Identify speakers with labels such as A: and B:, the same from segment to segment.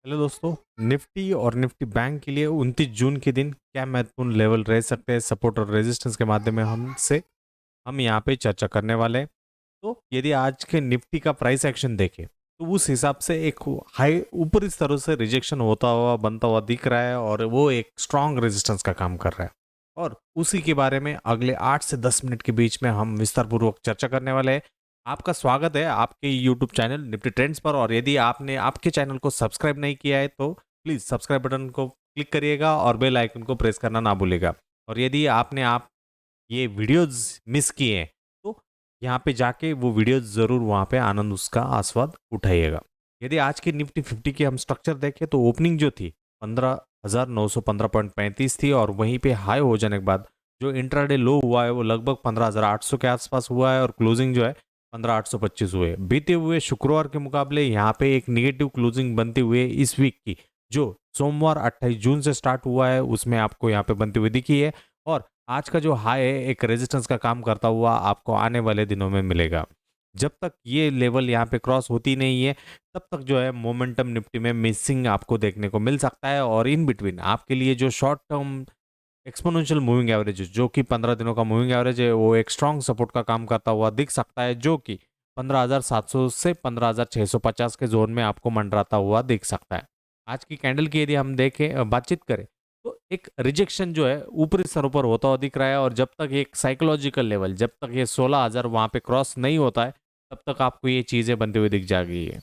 A: Hello दोस्तों। Nifty और Nifty bank के लिए 29 जून के दिन क्या महत्वपूर्ण लेवल रह सकते हैं सपोर्ट और रेजिस्टेंस के माध्यम में हम यहाँ पे चर्चा करने वाले हैं। तो यदि आज के निफ्टी का प्राइस एक्शन देखें तो उस हिसाब से एक हाई ऊपरी स्तरों से रिजेक्शन होता हुआ बनता हुआ दिख रहा है और वो एक स्ट्रांग रेजिस्टेंस का काम कर रहा है। और उसी के बारे में अगले 8 से 10 मिनट के बीच में हम विस्तार पूर्वक चर्चा करने वाले हैं। आपका स्वागत है आपके यूट्यूब चैनल निफ्टी ट्रेंड्स पर। और यदि आपने आपके चैनल को सब्सक्राइब नहीं किया है तो प्लीज सब्सक्राइब बटन को क्लिक करिएगा और बेल आइकन को प्रेस करना ना भूलिएगा। और यदि आप ये वीडियोस मिस किए हैं तो यहाँ पे जाके वो वीडियोस जरूर वहाँ पे आनंद उसका आस्वाद उठाइएगा। यदि आज की निफ्टी 50 की हम स्ट्रक्चर देखें तो ओपनिंग जो थी 15,915.35 थी और वहीं पे हाई हो जाने के बाद जो इंट्राडे लो हुआ है वो लगभग 15,800 के आसपास हुआ है और क्लोजिंग जो है 15,825 हुए। बीते हुए शुक्रवार के मुकाबले यहाँ पे एक निगेटिव क्लोजिंग बनते हुए इस वीक की जो सोमवार 28 जून से स्टार्ट हुआ है उसमें आपको यहाँ पे बनती हुई दिखी है। और आज का जो हाई है एक रेजिस्टेंस का काम करता हुआ आपको आने वाले दिनों में मिलेगा। जब तक ये लेवल यहाँ पे क्रॉस होती नहीं है तब तक जो है मोमेंटम निफ्टी में मिसिंग आपको देखने को मिल सकता है। और इन बिटवीन आपके लिए जो short term exponential moving average जो कि 15 दिनों का मूविंग एवरेज है वो एक स्ट्रांग सपोर्ट का काम करता हुआ दिख सकता है जो कि 15,700 से 15,650 के जोन में आपको मंडराता हुआ दिख सकता है। आज की कैंडल की यदि हम देखें बातचीत करें तो एक रिजेक्शन जो है ऊपरी स्तरों पर होता हुआ दिख रहा है। और जब तक एक साइकोलॉजिकल लेवल जब तक ये 16,000 वहाँ पे क्रॉस नहीं होता है तब तक आपको ये चीज़ें बनती हुई दिख जाएगी।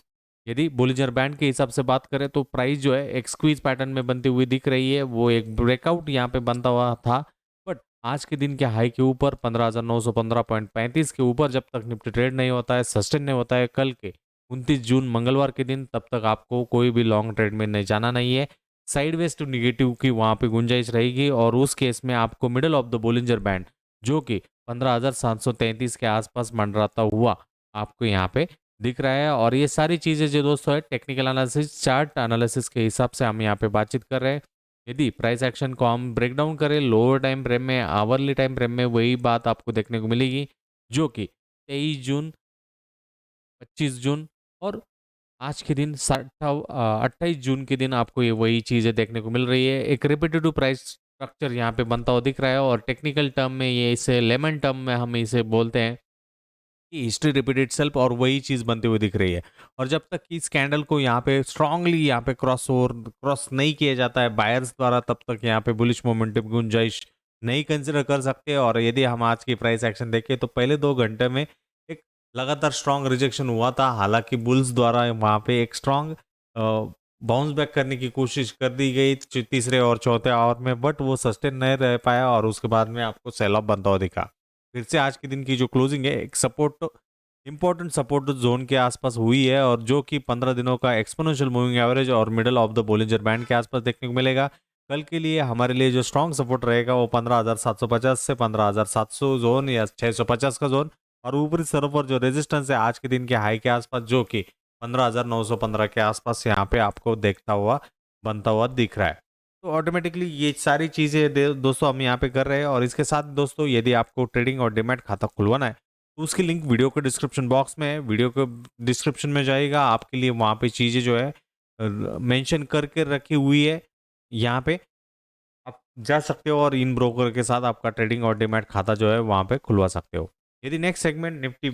A: यदि बोलिंजर बैंड के हिसाब से बात करें तो प्राइस जो है एक स्क्वीज पैटर्न में बनती हुई दिख रही है। वो एक ब्रेकआउट यहाँ पे बनता हुआ था बट आज के दिन के हाई के ऊपर 15,915.35 के ऊपर जब तक निफ्टी ट्रेड नहीं होता है सस्टेन नहीं होता है कल के 29 जून मंगलवार के दिन तब तक आपको कोई भी लॉन्ग ट्रेड में नहीं जाना नहीं है। साइडवेज टू निगेटिव की वहाँ पे गुंजाइश रहेगी और उस केस में आपको middle of the Bollinger band जो कि 15,733 के आसपास मंडराता हुआ आपको यहाँ पे दिख रहा है। और ये सारी चीज़ें जो दोस्तों है टेक्निकल एनालिसिस चार्ट एनालिसिस के हिसाब से हम यहाँ पे बातचीत कर रहे हैं। यदि प्राइस एक्शन को हम ब्रेक डाउन करें लोअर टाइम फ्रेम में आवरली टाइम फ्रेम में वही बात आपको देखने को मिलेगी जो कि 23 जून 25 जून और आज के दिन 28 जून के दिन आपको ये वही चीज़ें देखने को मिल रही है। एक रिपीटेटिव प्राइस स्ट्रक्चर यहाँ पे बनता हुआ दिख रहा है और टेक्निकल टर्म में ये इसे लेमन टर्म में हम इसे बोलते हैं कि हिस्ट्री रिपीट इटसेल्फ और वही चीज बनती हुई दिख रही है। और जब तक कि स्कैंडल को यहाँ पे स्ट्रांगली यहाँ पे क्रॉस नहीं किया जाता है बायर्स द्वारा तब तक यहाँ पे बुलिश मोमेंटम गुंजाइश नहीं कंसिडर कर सकते। और यदि हम आज की प्राइस एक्शन देखें तो पहले 2 घंटे में एक लगातार स्ट्रांग रिजेक्शन हुआ था। हालांकि बुल्स द्वारा वहाँ पे एक स्ट्रांग बाउंस बैक करने की कोशिश कर दी गई तीसरे और चौथे आवर में बट वो सस्टेन नहीं रह पाया और उसके बाद में आपको सेल ऑफ बनता हुआ दिखा। फिर से आज के दिन की जो क्लोजिंग है एक सपोर्ट इंपॉर्टेंट सपोर्ट जोन के आसपास हुई है और जो कि 15 दिनों का एक्सपोनेंशियल मूविंग एवरेज और middle of the Bollinger band के आसपास देखने को मिलेगा। कल के लिए हमारे लिए जो स्ट्रॉन्ग सपोर्ट रहेगा वो 15,750 से 15,700 जोन या 650 का जोन। और ऊपरी स्तरों पर जो रेजिस्टेंस है आज के दिन के हाई के आसपास जो कि 15,915 के आसपास यहाँ पे आपको देखता हुआ बनता हुआ दिख रहा है। तो ऑटोमेटिकली ये सारी चीज़ें दोस्तों हम यहाँ पे कर रहे हैं। और इसके साथ दोस्तों यदि आपको ट्रेडिंग और डिमैट खाता खुलवाना है तो उसकी लिंक वीडियो के डिस्क्रिप्शन बॉक्स में है। वीडियो के डिस्क्रिप्शन में जाएगा आपके लिए वहाँ पे चीज़ें जो है मेंशन करके रखी हुई है। यहाँ पे आप जा सकते हो और इन ब्रोकर के साथ आपका ट्रेडिंग और डिमैट खाता जो है वहाँ पे खुलवा सकते हो। यदि next segment Nifty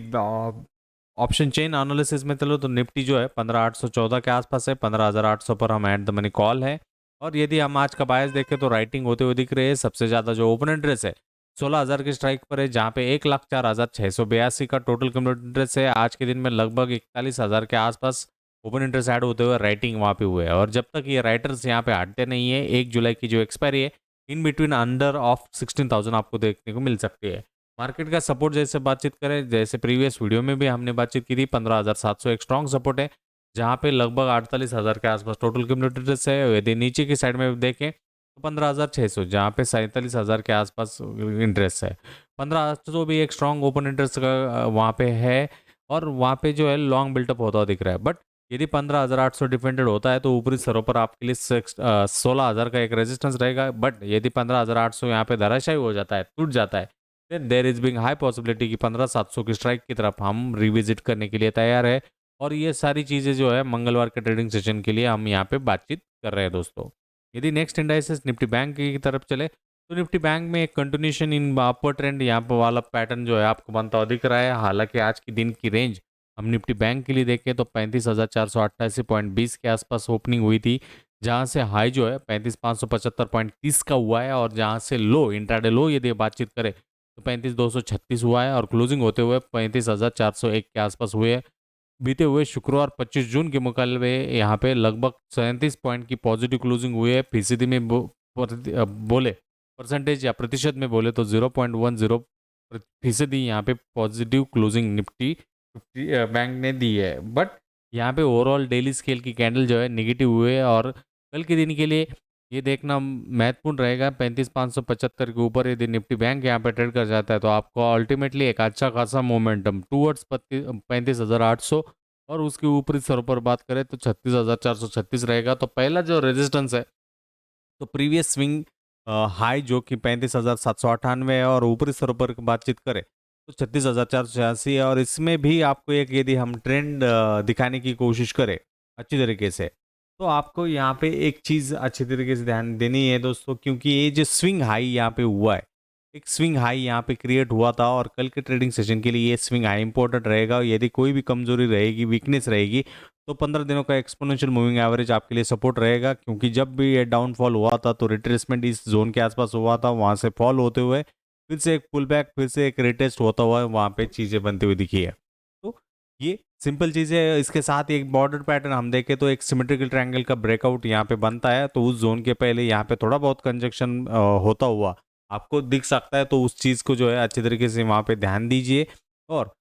A: option chain analysis में चलो तो निफ्टी जो है 15,814 के आसपास है। 15,800 पर हम एट द मनी कॉल है। और यदि हम आज का बायस देखें तो राइटिंग होते हुए दिख रही है। सबसे ज़्यादा जो ओपन इंटरेस्ट है 16,000 के स्ट्राइक पर है जहाँ पे 1,04,682 का टोटल कम्युलेटेड इंटरेस्ट है। आज के दिन में लगभग 41,000 के आसपास ओपन इंटरेस्ट ऐड होते हुए राइटिंग वहाँ पे हुए है। और जब तक ये राइटर्स यहाँ पे हटते नहीं है 1 जुलाई की जो एक्सपायरी है इन बिटवीन अंडर ऑफ 16,000 आपको देखने को मिल सकती है। मार्केट का सपोर्ट जैसे बातचीत करें जैसे प्रीवियस वीडियो में भी हमने बातचीत की थी 15,700 एक स्ट्रॉन्ग सपोर्ट है जहाँ पे लगभग 48,000 के आसपास टोटल क्यूमुलेटेड है। यदि नीचे की साइड में देखें तो 15,600 जहाँ पे 47,000 के आसपास इंटरेस्ट है। 15,800 भी एक स्ट्रॉन्ग ओपन इंटरेस्ट का वहाँ पे है और वहाँ पे जो है लॉन्ग बिल्टअप होता हुआ दिख रहा है। बट यदि 15,800 डिफेंडेड होता है तो ऊपरी स्तरों पर आपके लिए 16,000 का एक रेजिस्टेंस रहेगा। बट यदि 15,800 यहाँ पे धराशायी हो जाता है टूट जाता है then there is being high possibility कि 15,700 की स्ट्राइक की तरफ हम रिविजिट करने के लिए तैयार है। और ये सारी चीज़ें जो है मंगलवार के ट्रेडिंग सेशन के लिए हम यहाँ पे बातचीत कर रहे हैं दोस्तों। यदि नेक्स्ट इंडाइसेस निफ्टी बैंक की तरफ चले तो निफ्टी बैंक में एक कंटिन्यूशन इन अपवर्ड ट्रेंड यहाँ पर वाला पैटर्न जो है आपको बनता हुआ दिख रहा है। हालांकि आज की दिन की रेंज हम निफ्टी बैंक के लिए देखें तो 35,488.20 के आसपास ओपनिंग हुई थी, जहां से हाई जो है 35,575.30 का हुआ है, और जहां से लो इंट्राडे लो यदि बातचीत करें तो 35,236 हुआ है, और क्लोजिंग होते हुए 35,401 के आसपास हुए है। बीते हुए शुक्रवार 25 जून के मुकाबले यहाँ पे लगभग 37 पॉइंट की पॉजिटिव क्लोजिंग हुई है। फीसदी में बोले परसेंटेज या प्रतिशत में बोले तो 0.10% यहाँ पे पॉजिटिव क्लोजिंग निफ्टी बैंक ने दी है। बट यहाँ पे ओवरऑल डेली स्केल की कैंडल जो है नेगेटिव हुए है, और कल के दिन के लिए ये देखना महत्वपूर्ण रहेगा 35,575 के ऊपर यदि निफ्टी बैंक यहाँ पे ट्रेड कर जाता है तो आपको अल्टीमेटली एक अच्छा खासा मोमेंटम टूवर्ड्स 35,800, और उसके ऊपरी स्तर पर बात करें तो 36,436 रहेगा। तो पहला जो रेजिस्टेंस है तो प्रीवियस स्विंग हाई जो कि 35,798 है, और ऊपरी स्तर पर बातचीत करें तो 36,486 है। और इसमें भी आपको एक यदि हम ट्रेंड दिखाने की कोशिश करें अच्छी तरीके से तो आपको यहाँ पे एक चीज़ अच्छी तरीके से ध्यान देनी है दोस्तों, क्योंकि ये जो स्विंग हाई यहाँ पे हुआ है, एक स्विंग हाई यहाँ पे क्रिएट हुआ था, और कल के ट्रेडिंग सेशन के लिए ये स्विंग हाई इंपॉर्टेंट रहेगा। यदि कोई भी कमजोरी रहेगी, वीकनेस रहेगी, तो 15 दिनों का एक्सपोनेंशियल मूविंग एवरेज आपके लिए सपोर्ट रहेगा, क्योंकि जब भी ये डाउनफॉल हुआ था तो रिट्रेसमेंट इस जोन के आसपास हुआ था, वहां से फॉल होते हुए फिर से एक पुल बैक, फिर से एक रिटेस्ट होता हुआ वहां पे चीजें बनती हुई दिखी है। तो ये सिंपल चीज है। इसके साथ एक बॉर्डर पैटर्न हम देखें तो एक सिमेट्रिकल ट्रायंगल का ब्रेकआउट यहाँ पे बनता है, तो उस जोन के पहले यहाँ पे थोड़ा बहुत कंजक्शन होता हुआ आपको दिख सकता है। तो उस चीज को जो है अच्छी तरीके से वहां पे ध्यान दीजिए, और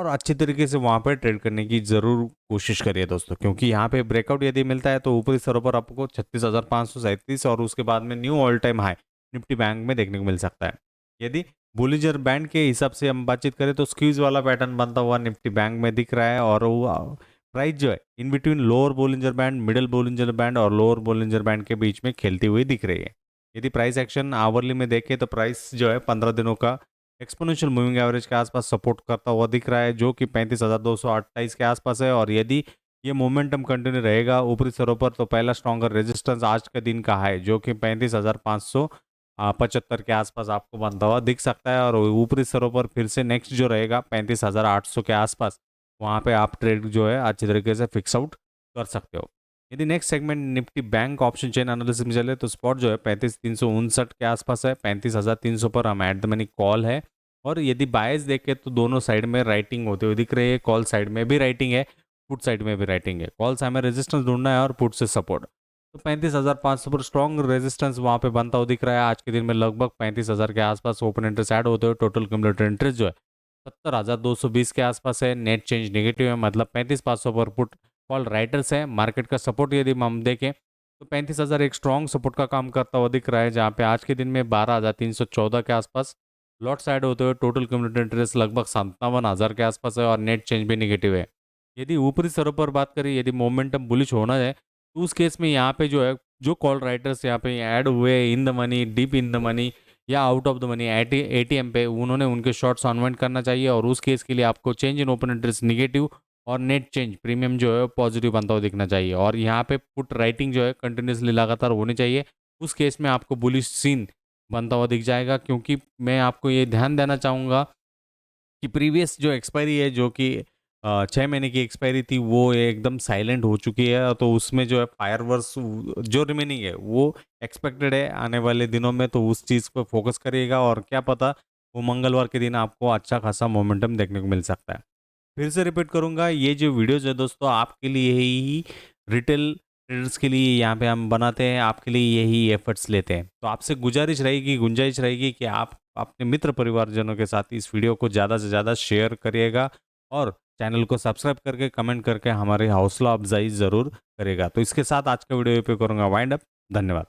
A: अच्छी तरीके से वहां पर ट्रेड करने की जरूर कोशिश करिए दोस्तों, क्योंकि यहाँ पे ब्रेकआउट यदि मिलता है तो ऊपरी स्तरों पर आपको 36,537 और उसके बाद में knew all time high Nifty bank में देखने को मिल सकता है। यदि बोलिंजर बैंड के हिसाब से हम बातचीत करें तो स्क्वीज वाला पैटर्न बनता हुआ निफ्टी बैंक में दिख रहा है, और वो प्राइस जो है in between lower Bollinger band, middle Bollinger band और लोअर बोलिंजर बैंड के बीच में खेलती हुई दिख रही है। यदि प्राइस एक्शन आवरली में देखें तो प्राइस जो है 15 दिनों का एक्सपोनेंशियल मूविंग एवरेज के आसपास सपोर्ट करता हुआ दिख रहा है, जो कि 35,228 के आसपास है। और यदि ये मोमेंटम कंटिन्यू रहेगा ऊपरी स्तरों पर तो पहला स्ट्रॉन्गर रेजिस्टेंस आज के दिन का है, जो कि 35,575 के आसपास आपको बनता हुआ दिख सकता है, और ऊपरी स्तरों पर फिर से नेक्स्ट जो रहेगा 35,800 के आसपास, वहाँ पे आप ट्रेड जो है अच्छी तरीके से फिक्स आउट कर सकते हो। यदि next segment Nifty bank option chain analysis में चले तो स्पॉट जो है 35,359 के आसपास है, 35,300 पर हम एट द मनी कॉल है। और यदि बायस देखें तो दोनों साइड में राइटिंग होते हुए दिख रही है, कॉल साइड में भी राइटिंग है, पुट साइड में भी राइटिंग है। कॉल से हमें रेजिस्टेंस ढूंढना है और पुट से सपोर्ट। तो 35,500 पर स्ट्रॉन्ग रेजिस्टेंस वहां पे बनता हुआ दिख रहा है। आज के दिन में लगभग 35,000 के आसपास ओपन इंटरेस्ट ऐड होते हुए टोटल क्यूमुलेटेड इंटरेस्ट जो है 70,220 के आसपास है। नेट चेंज नेगेटिव है, मतलब 35,500 पर पुट कॉल राइटर्स है। मार्केट का सपोर्ट यदि हम देखें तो 35,000 एक स्ट्रॉन्ग सपोर्ट का काम करता हुआ दिख रहा है, जहाँ पे आज के दिन में 12,314 के आसपास लॉट साइड होते हुए टोटल क्यूमुलेटेड इंटरेस्ट लगभग 57,000 के आसपास है, और नेट चेंज भी निगेटिव है। यदि ऊपरी स्तरों पर बात करें, यदि मोमेंटम बुलिश होना है तो उस केस में यहाँ पे जो है जो कॉल राइटर्स यहाँ पे ऐड हुए in the money, deep in the money या out of the money ATM पे, उन्होंने उनके शॉर्ट्स अनवाइंड करना चाहिए, और उस केस के लिए आपको change in open interest negative और नेट चेंज प्रीमियम जो है पॉजिटिव बनता हुआ दिखना चाहिए। और यहाँ पे पुट राइटिंग जो है कंटिन्यूसली लगातार होनी चाहिए, उस केस में आपको बुलिश सीन बनता हुआ दिख जाएगा। क्योंकि मैं आपको ये ध्यान देना चाहूँगा कि प्रीवियस जो एक्सपायरी है, जो कि 6 महीने की एक्सपायरी थी, वो एकदम साइलेंट हो चुकी है। तो उसमें जो है फायरवर्क्स जो रिमेनिंग है वो एक्सपेक्टेड है आने वाले दिनों में, तो उस चीज़ पर फोकस करिएगा, और क्या पता वो मंगलवार के दिन आपको अच्छा खासा मोमेंटम देखने को मिल सकता है। फिर से रिपीट करूंगा, ये जो वीडियोज है दोस्तों आपके लिए ही, रिटेल ट्रेडर्स के लिए यहाँ पे हम बनाते हैं, आपके लिए यही एफर्ट्स लेते हैं। तो आपसे गुंजाइश रहेगी कि आप अपने मित्र परिवारजनों के साथ इस वीडियो को ज़्यादा से ज़्यादा शेयर करिएगा, और चैनल को सब्सक्राइब करके कमेंट करके हमारी हौसला अफजाई ज़रूर करेगा। तो इसके साथ आज का वीडियो पे करूँगा वाइंड अप। धन्यवाद।